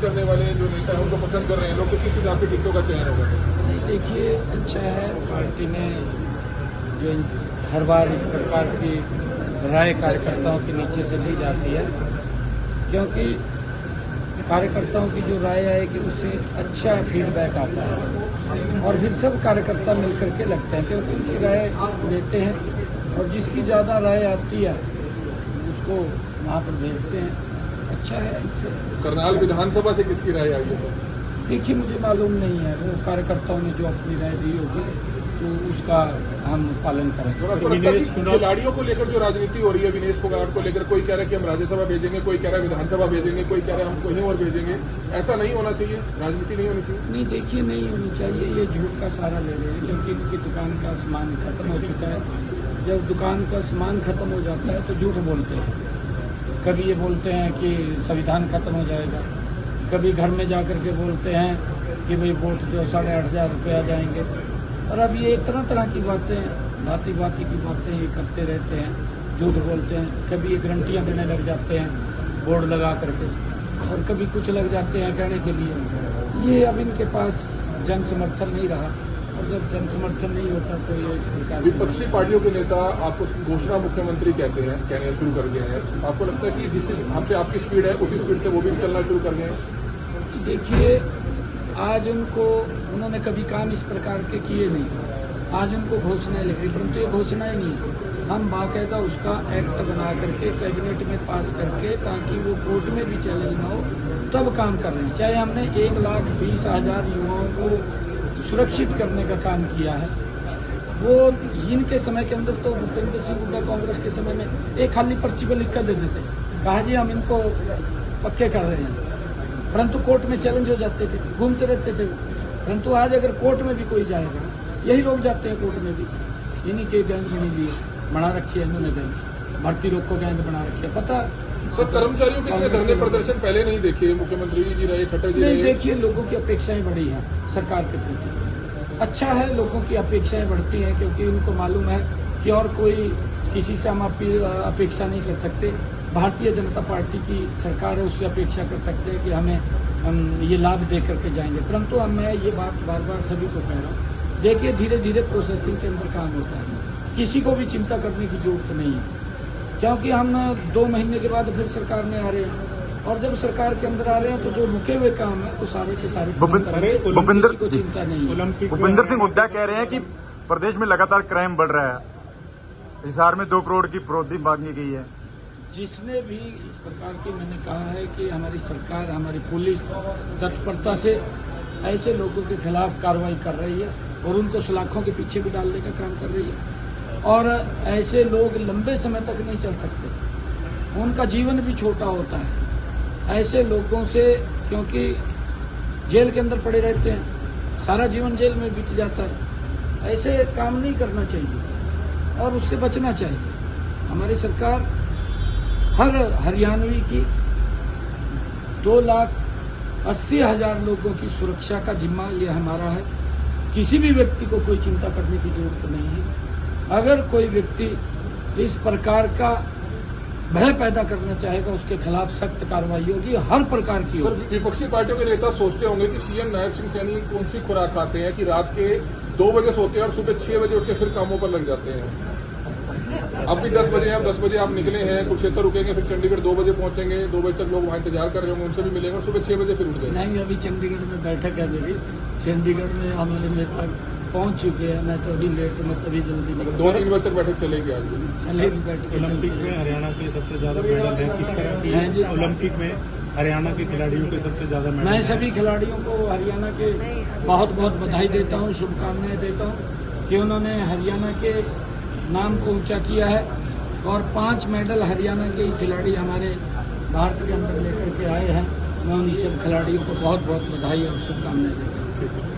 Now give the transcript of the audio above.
करने वाले जो नेता हैं उनको पसंद कर रहे हैं लोग, तो किस हिसाब से टिकटों का चयन होगा? नहीं, देखिए, अच्छा है पार्टी ने जो हर बार इस प्रकार की राय कार्यकर्ताओं के नीचे से ली जाती है, क्योंकि कार्यकर्ताओं की जो राय है कि उससे अच्छा फीडबैक आता है और फिर सब कार्यकर्ता मिलकर के लगते हैं, क्योंकि उनकी राय लेते हैं और जिसकी ज़्यादा राय आती है उसको वहाँ पर भेजते हैं। अच्छा है इससे। करनाल विधानसभा से किसकी राय आई है? देखिए, मुझे मालूम नहीं है, वो कार्यकर्ताओं ने जो अपनी राय दी होगी तो उसका हम पालन करेंगे। खिलाड़ियों को लेकर जो राजनीति हो रही है, विनेश फोगाट को लेकर, कोई कह रहा है कि हम राज्यसभा भेजेंगे, कोई कह रहा है विधानसभा भेजेंगे, कोई कह रहा है हम कहीं और भेजेंगे, ऐसा नहीं होना चाहिए, राजनीति नहीं होनी चाहिए। नहीं, देखिए, नहीं होनी चाहिए, ये झूठ का सहारा ले रहे हैं, क्योंकि इनकी दुकान का सामान खत्म हो चुका है। जब दुकान का सामान खत्म हो जाता है तो झूठ बोलते हैं। कभी ये बोलते हैं कि संविधान खत्म हो जाएगा, कभी घर में जाकर के बोलते हैं कि भाई वोट दो, 8,500 रुपये आ जाएंगे, और अब ये तरह तरह की बातें, भांति की बातें ये करते रहते हैं, झूठ बोलते हैं। कभी ये गारंटियाँ देने लग जाते हैं बोर्ड लगा करके, और कभी कुछ लग जाते हैं कहने के लिए। ये अब इनके पास जन समर्थन नहीं रहा, और जब जन समर्थन नहीं होता तो ये सरकार। विपक्षी पार्टियों के नेता आपको घोषणा मुख्यमंत्री कहने शुरू कर गए हैं, आपको लगता है कि जिस हिसाब से आपकी स्पीड है उसी स्पीड से वो भी चलना शुरू कर गए हैं? देखिए, आज उन्होंने कभी काम इस प्रकार के किए नहीं। आज उनको घोषणाएं लिख रही, परंतु ये घोषणाएं नहीं, हम बाकायदा उसका एक्ट बना करके कैबिनेट में पास करके, ताकि वो कोर्ट में भी चैलेंज ना हो, तब काम कर रहे हैं। चाहे हमने 1,20,000 युवाओं को सुरक्षित करने का काम किया है, वो इनके समय के अंदर तो भूपेंद्र सिंह हुड्डा कांग्रेस के समय में एक खाली पर्ची पर लिख कर दे देते, कहा जी हम इनको पक्के कर रहे हैं, परंतु कोर्ट में चैलेंज हो जाते थे, घूमते रहते थे। परंतु आज अगर कोर्ट में भी कोई जाएगा, यही लोग जाते हैं कोर्ट में भी, इन्हीं के गैंग में लिए बना रखी है इन्होंने, गैंग भर्ती रोग को गैंग बना रखी है। पता सर, कर्मचारियों के धरने प्रदर्शन पहले नहीं देखे, मुख्यमंत्री जी रहे, खट्टर जी नहीं, देखिए, लोगों की अपेक्षाएं बढ़ी हैं सरकार के प्रति। अच्छा है, लोगों की अपेक्षाएं बढ़ती हैं, क्योंकि उनको मालूम है कि और कोई किसी से हम अपेक्षा नहीं कर सकते। भारतीय जनता पार्टी की सरकार है, उससे अपेक्षा कर सकते हैं कि हम ये लाभ दे करके जाएंगे। परंतु अब मैं ये बात बार बार सभी को कह रहा हूँ, देखिए, धीरे धीरे प्रोसेसिंग के अंदर काम होता है, किसी को भी चिंता करने की जरूरत नहीं है, क्योंकि हम 2 महीने के बाद फिर सरकार में आ रहे हैं, और जब सरकार के अंदर आ रहे हैं तो जो रुके हुए काम है तो सारे के सारे भूपेंद्र को चिंता नहीं है। भूपेंद्र सिंह हुड्डा कह रहे हैं कि प्रदेश में लगातार क्राइम बढ़ रहा है, हिसार में 2 करोड़ की फिरौती मांगी गई है। जिसने भी इस प्रकार की, मैंने कहा है कि हमारी सरकार, हमारी पुलिस तत्परता से ऐसे लोगों के खिलाफ कार्रवाई कर रही है और उनको सलाखों के पीछे भी डालने का काम कर रही है, और ऐसे लोग लंबे समय तक नहीं चल सकते, उनका जीवन भी छोटा होता है ऐसे लोगों से, क्योंकि जेल के अंदर पड़े रहते हैं, सारा जीवन जेल में बीत जाता है। ऐसे काम नहीं करना चाहिए और उससे बचना चाहिए। हमारी सरकार हर हरियाणवी की 2,80,000 लोगों की सुरक्षा का जिम्मा ये हमारा है। किसी भी व्यक्ति को कोई चिंता करने की जरूरत नहीं है। अगर कोई व्यक्ति इस प्रकार का भय पैदा करना चाहेगा, उसके खिलाफ सख्त कार्रवाई होगी, हर प्रकार की होगी। विपक्षी पार्टियों के नेता सोचते होंगे कि सीएम नायब सिंह सैनी कौन सी खुराक खाते हैं कि रात के 2 बजे सोते हैं और सुबह 6 बजे उठ के फिर कामों पर लग जाते हैं। अब भी 10 बजे हैं, 10 बजे आप निकले हैं, कुरुक्षेत्र रुकेंगे, फिर चंडीगढ़ 2 बजे पहुंचेंगे, 2 बजे तक लोग वहां इंतजार कर रहे होंगे, उनसे भी मिलेंगे, और सुबह 6 बजे फिर उठ जाएंगे। नहीं, अभी चंडीगढ़ में बैठक है मेरी, चंडीगढ़ में हमारे नेता पहुंच चुके हैं, मैं तो अभी लेट में तभी जल्दी निकल 2-3 बजे तक बैठक चलेगी आज चलेगी बैठक। ओलंपिक में हरियाणा के सबसे ज्यादा मेडल है, किस तरह की ओलंपिक में हरियाणा के खिलाड़ियों के सबसे ज्यादा मेडल? मैं सभी खिलाड़ियों को हरियाणा के बहुत बहुत बधाई देता हूँ, शुभकामनाएं देता हूँ कि उन्होंने हरियाणा के नाम को ऊंचा किया है, और 5 मेडल हरियाणा के खिलाड़ी हमारे भारत के अंदर लेकर के आए हैं। मैं उन सब खिलाड़ियों को बहुत बहुत बधाई और शुभकामनाएं देता हूँ।